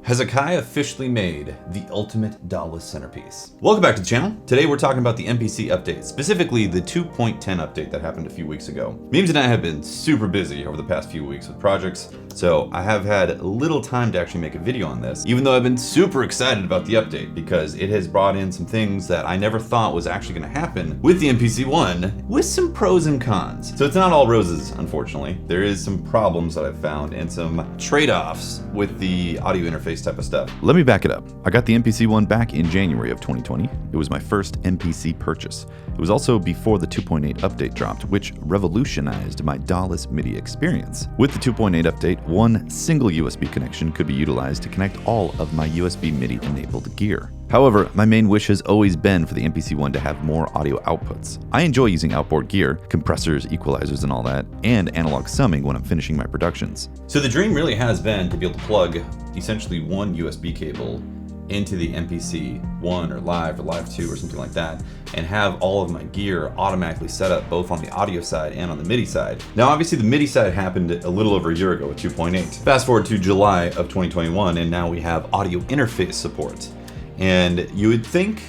Has Akai officially made the ultimate DAW-less centerpiece? Welcome back to the channel. Today we're talking about the MPC update, specifically the 2.10 update that happened a few weeks ago. Memes and I have been super busy over the past few weeks with projects, so I have had little time to actually make a video on this, even though I've been super excited about the update because it has brought in some things that I never thought was actually going to happen with the MPC One, with some pros and cons. So it's not all roses, unfortunately. There is some problems that I've found and some trade-offs with the audio interface type of stuff. Let me back it up. I got the MPC One back in January of 2020. It was my first MPC purchase. It was also before the 2.8 update dropped, which revolutionized my DAW-less MIDI experience. With the 2.8 update, one single USB connection could be utilized to connect all of my USB MIDI enabled gear. However, my main wish has always been for the MPC One to have more audio outputs. I enjoy using outboard gear, compressors, equalizers, and all that, and analog summing when I'm finishing my productions. So the dream really has been to be able to plug essentially one USB cable into the MPC One or Live 2 or something like that, and have all of my gear automatically set up both on the audio side and on the MIDI side. Now obviously the MIDI side happened a little over a year ago with 2.8. Fast forward to July of 2021 and now we have audio interface support. And you would think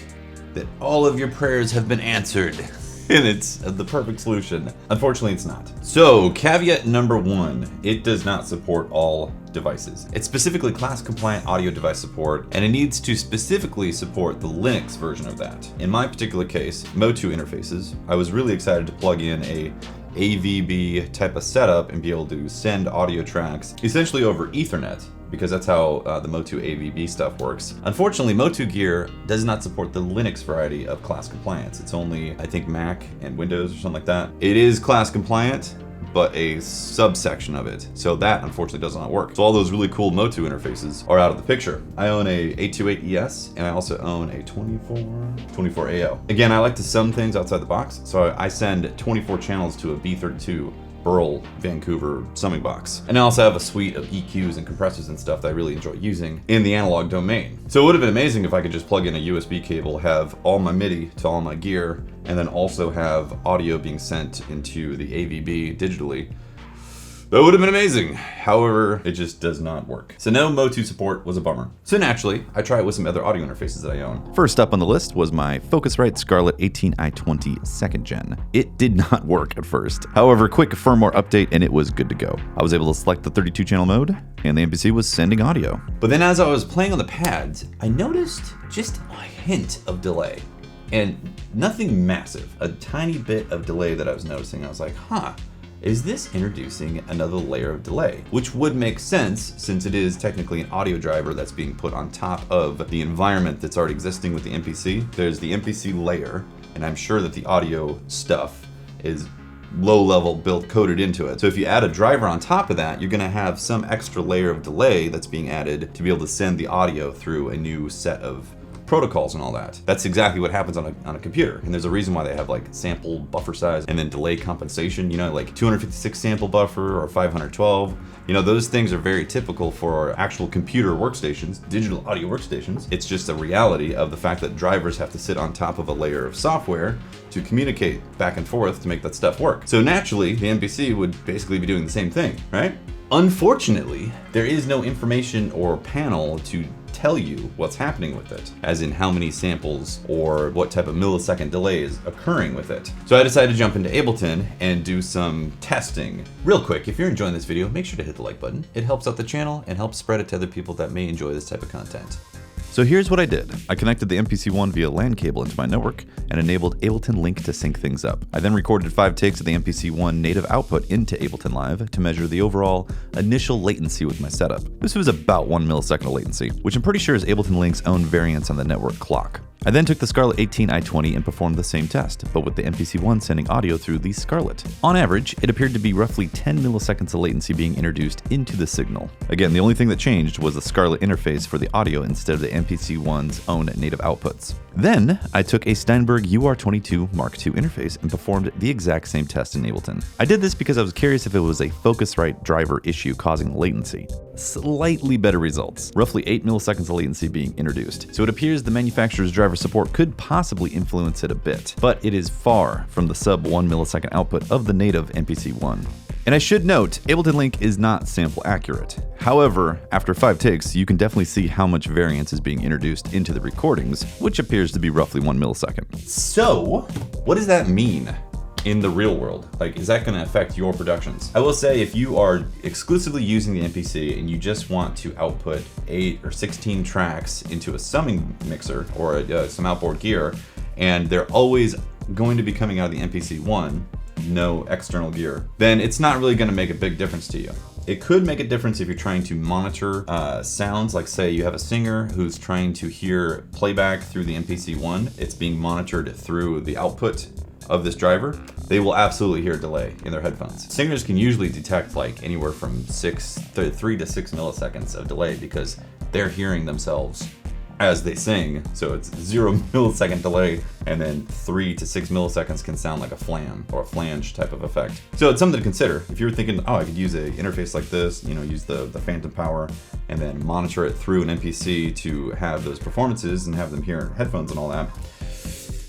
that all of your prayers have been answered and it's the perfect solution. Unfortunately, it's not. So caveat number one, it does not support all devices. It's specifically class compliant audio device support, and it needs to specifically support the Linux version of that. In my particular case, Motu interfaces, I was really excited to plug in a AVB type of setup and be able to send audio tracks essentially over Ethernet, because that's how the Motu AVB stuff works. Unfortunately, Motu gear does not support the Linux variety of class compliance. It's only, I think, Mac and Windows or something like that. It is class compliant, but a subsection of it. So that unfortunately does not work. So all those really cool Motu interfaces are out of the picture. I own a 828ES and I also own a 24AO. Again, I like to sum things outside the box. So I send 24 channels to a B32 Burl Vancouver summing box. And I also have a suite of EQs and compressors and stuff that I really enjoy using in the analog domain. So it would have been amazing if I could just plug in a USB cable, have all my MIDI to all my gear, and then also have audio being sent into the AVB digitally. That would have been amazing. However, it just does not work. So no Motu support was a bummer. So naturally, I tried it with some other audio interfaces that I own. First up on the list was my Focusrite Scarlett 18i20 2nd Gen. It did not work at first. However, quick firmware update and it was good to go. I was able to select the 32 channel mode and the MPC was sending audio. But then as I was playing on the pads, I noticed just a hint of delay. And nothing massive, a tiny bit of delay that I was noticing. I was like, is this introducing another layer of delay? Which would make sense since it is technically an audio driver that's being put on top of the environment that's already existing with the MPC. There's the MPC layer, and I'm sure that the audio stuff is low level built coded into it. So if you add a driver on top of that, you're gonna have some extra layer of delay that's being added to be able to send the audio through a new set of protocols and all that. That's exactly what happens on a computer. And there's a reason why they have like sample buffer size and then delay compensation, you know, like 256 sample buffer or 512. You know, those things are very typical for actual computer workstations, digital audio workstations. It's just a reality of the fact that drivers have to sit on top of a layer of software to communicate back and forth to make that stuff work. So naturally, the MPC would basically be doing the same thing, right? Unfortunately, there is no information or panel to tell you what's happening with it, as in how many samples or what type of millisecond delay is occurring with it. So I decided to jump into Ableton and do some testing. Real quick, if you're enjoying this video, make sure to hit the like button. It helps out the channel and helps spread it to other people that may enjoy this type of content. So here's what I did. I connected the MPC One via LAN cable into my network and enabled Ableton Link to sync things up. I then recorded 5 takes of the MPC One native output into Ableton Live to measure the overall initial latency with my setup. This was about 1 millisecond of latency, which I'm pretty sure is Ableton Link's own variance on the network clock. I then took the Scarlett 18i20 and performed the same test, but with the MPC One sending audio through the Scarlett. On average, it appeared to be roughly 10 milliseconds of latency being introduced into the signal. Again, the only thing that changed was the Scarlett interface for the audio instead of the MPC One's own native outputs. Then, I took a Steinberg UR22 Mark II interface and performed the exact same test in Ableton. I did this because I was curious if it was a Focusrite driver issue causing latency. Slightly better results, roughly 8 milliseconds of latency being introduced. So it appears the manufacturer's driver support could possibly influence it a bit, but it is far from the sub 1 millisecond output of the native MPC One. And I should note, Ableton Link is not sample accurate. However, after 5 takes, you can definitely see how much variance is being introduced into the recordings, which appears to be roughly 1 millisecond. So, what does that mean in the real world? Like, is that going to affect your productions? I will say, if you are exclusively using the MPC and you just want to output 8 or 16 tracks into a summing mixer or some outboard gear, and they're always going to be coming out of the MPC-1, no external gear, then it's not really going to make a big difference to you. It could make a difference if you're trying to monitor sounds, like say you have a singer who's trying to hear playback through the MPC-1. It's being monitored through the output of this driver. They will absolutely hear a delay in their headphones. Singers can usually detect like anywhere from 3 to 6 milliseconds of delay because they're hearing themselves as they sing. So it's 0 millisecond delay, and then 3 to 6 milliseconds can sound like a flam or a flange type of effect. So it's something to consider. If you're thinking, oh, I could use an interface like this, use the Phantom Power and then monitor it through an MPC to have those performances and have them hear in headphones and all that,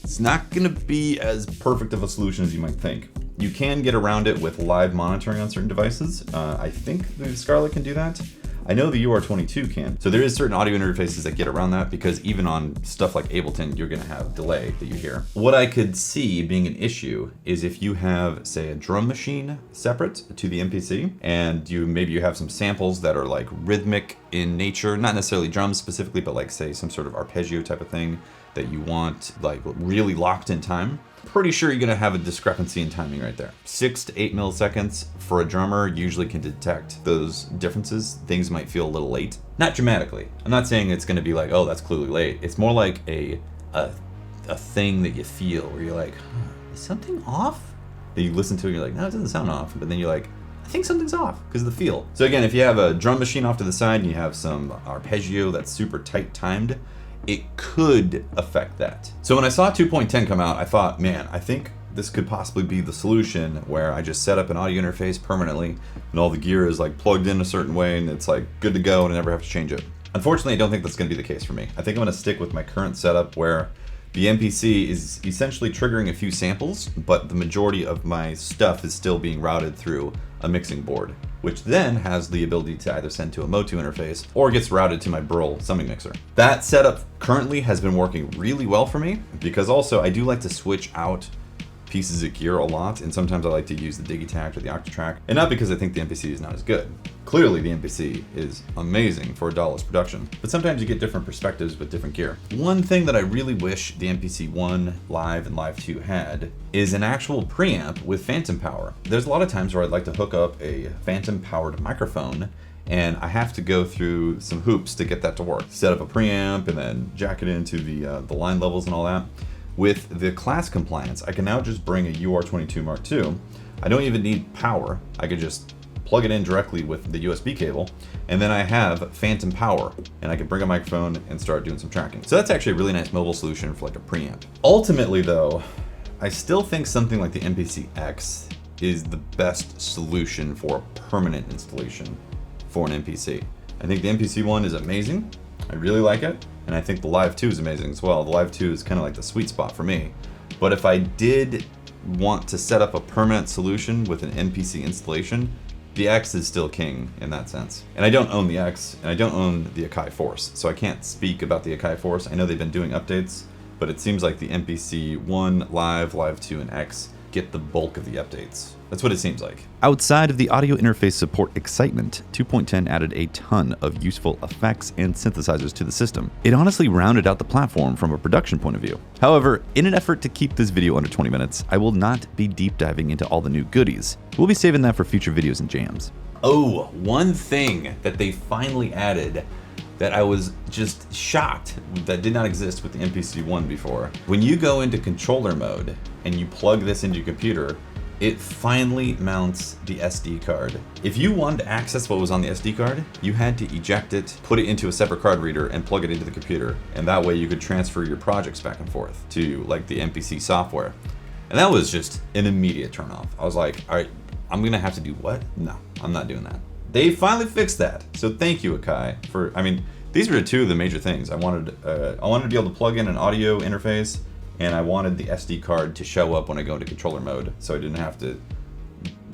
it's not gonna be as perfect of a solution as you might think. You can get around it with live monitoring on certain devices. I think the Scarlett can do that. I know the UR22 can. So there is certain audio interfaces that get around that, because even on stuff like Ableton, you're gonna have delay that you hear. What I could see being an issue is if you have, say, a drum machine separate to the MPC, and maybe you have some samples that are like rhythmic in nature, not necessarily drums specifically, but like say some sort of arpeggio type of thing that you want like really locked in time. Pretty sure you're gonna have a discrepancy in timing right there. 6 to 8 milliseconds for a drummer usually can detect those differences. Things might feel a little late. Not dramatically. I'm not saying it's gonna be like, oh, that's clearly late. It's more like a thing that you feel where you're like, is something off? And you listen to it and you're like, no, it doesn't sound off. But then you're like, I think something's off because of the feel. So again, if you have a drum machine off to the side and you have some arpeggio that's super tight timed, it could affect that. So when I saw 2.10 come out, I thought, man, I think this could possibly be the solution where I just set up an audio interface permanently and all the gear is like plugged in a certain way and it's like good to go and I never have to change it. Unfortunately, I don't think that's gonna be the case for me. I think I'm gonna stick with my current setup where the MPC is essentially triggering a few samples, but the majority of my stuff is still being routed through a mixing board, which then has the ability to either send to a Motu interface or gets routed to my Burl summing mixer. That setup currently has been working really well for me, because also I do like to switch out pieces of gear a lot, and sometimes I like to use the Digitact or the Octatrack, and not because I think the MPC is not as good. Clearly the MPC is amazing for a DAWless production, but sometimes you get different perspectives with different gear. One thing that I really wish the MPC-1 Live and Live 2 had is an actual preamp with Phantom Power. There's a lot of times where I'd like to hook up a Phantom powered microphone and I have to go through some hoops to get that to work. Set up a preamp and then jack it into the line levels and all that. With the class compliance, I can now just bring a UR22 Mark II. I don't even need power. I could just plug it in directly with the USB cable, and then I have Phantom Power, and I can bring a microphone and start doing some tracking. So that's actually a really nice mobile solution for like a preamp. Ultimately though, I still think something like the MPC X is the best solution for a permanent installation for an MPC. I think the MPC-1 is amazing. I really like it. And I think the Live 2 is amazing as well. The Live 2 is kind of like the sweet spot for me. But if I did want to set up a permanent solution with an MPC installation, the X is still king in that sense. And I don't own the X, and I don't own the Akai Force, so I can't speak about the Akai Force. I know they've been doing updates, but it seems like the MPC-1, Live, Live 2, and X get the bulk of the updates. That's what it seems like. Outside of the audio interface support excitement, 2.10 added a ton of useful effects and synthesizers to the system. It honestly rounded out the platform from a production point of view. However, in an effort to keep this video under 20 minutes, I will not be deep diving into all the new goodies. We'll be saving that for future videos and jams. Oh, one thing that they finally added that I was just shocked that did not exist with the MPC-1 before. When you go into controller mode and you plug this into your computer, it finally mounts the SD card. If you wanted to access what was on the SD card, you had to eject it, put it into a separate card reader, and plug it into the computer. And that way you could transfer your projects back and forth to like the MPC software. And that was just an immediate turnoff. I was like, all right, I'm gonna have to do what? No, I'm not doing that. They finally fixed that. So thank you, Akai, for, I mean, these were two of the major things. I wanted to be able to plug in an audio interface, and I wanted the SD card to show up when I go into controller mode, so I didn't have to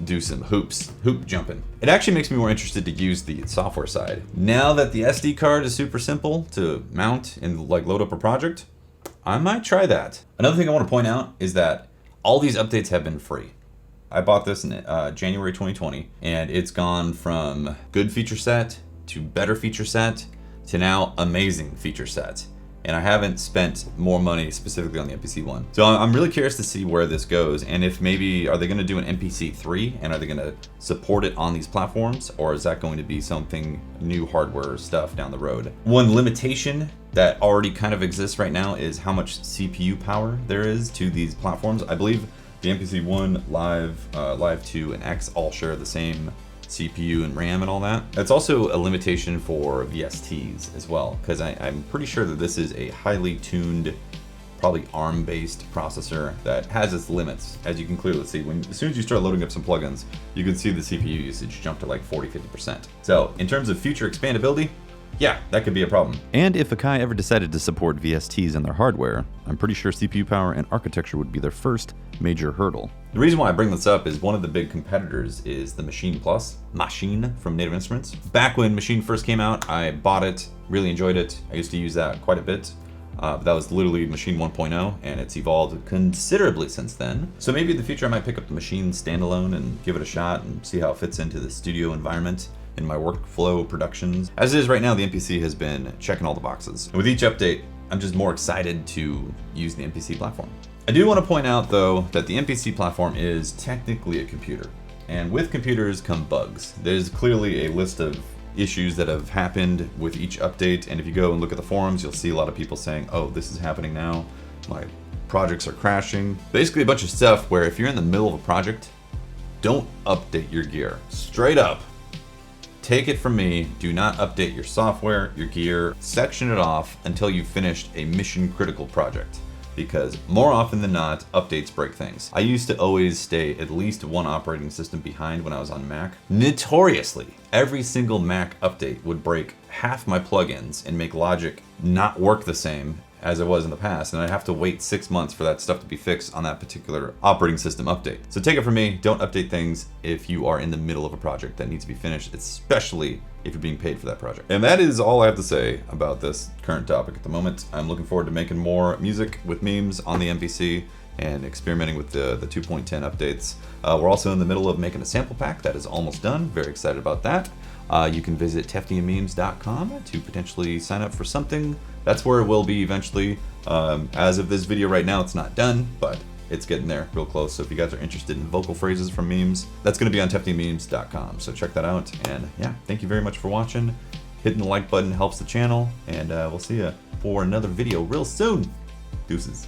do some hoop jumping. It actually makes me more interested to use the software side. Now that the SD card is super simple to mount and like load up a project, I might try that. Another thing I want to point out is that all these updates have been free. I bought this in January 2020, and it's gone from good feature set to better feature set to now amazing feature set. And I haven't spent more money specifically on the MPC 1. So I'm really curious to see where this goes, and if maybe, are they gonna do an MPC 3, and are they gonna support it on these platforms, or is that going to be something new hardware stuff down the road? One limitation that already kind of exists right now is how much CPU power there is to these platforms. I believe the MPC 1, Live, Live 2, and X all share the same CPU and RAM and all that. It's also a limitation for VSTs as well, because I'm pretty sure that this is a highly tuned, probably ARM-based processor that has its limits, as you can clearly see. As soon as you start loading up some plugins, you can see the CPU usage jump to like 40-50%. So in terms of future expandability, yeah, that could be a problem. And if Akai ever decided to support VSTs in their hardware, I'm pretty sure CPU power and architecture would be their first major hurdle. The reason why I bring this up is one of the big competitors is the Machine Plus, Machine from Native Instruments. Back when Machine first came out, I bought it, really enjoyed it. I used to use that quite a bit. But that was literally Machine 1.0, and it's evolved considerably since then. So maybe in the future I might pick up the Machine standalone and give it a shot and see how it fits into the studio environment in my workflow productions. As it is right now, the MPC has been checking all the boxes. And with each update, I'm just more excited to use the MPC platform. I do want to point out though that the MPC platform is technically a computer. And with computers come bugs. There's clearly a list of issues that have happened with each update, and if you go and look at the forums, you'll see a lot of people saying, oh, this is happening now, my projects are crashing. Basically a bunch of stuff where if you're in the middle of a project, don't update your gear. Straight up. Take it from me, do not update your software, your gear, section it off until you've finished a mission critical project. Because more often than not, updates break things. I used to always stay at least one operating system behind when I was on Mac. Notoriously, every single Mac update would break half my plugins and make Logic not work the same as it was in the past, and I'd have to wait 6 months for that stuff to be fixed on that particular operating system update. So take it from me, don't update things if you are in the middle of a project that needs to be finished, especially if you're being paid for that project. And that is all I have to say about this current topic at the moment. I'm looking forward to making more music with memes on the MPC and experimenting with the 2.10 updates. We're also in the middle of making a sample pack that is almost done. Very excited about that. You can visit teftyandmemes.com to potentially sign up for something. That's where it will be eventually. As of this video right now, it's not done, but it's getting there real close. So if you guys are interested in vocal phrases from memes, that's going to be on teftyandmemes.com. So check that out. And yeah, thank you very much for watching. Hitting the like button helps the channel, and we'll see you for another video real soon. Deuces.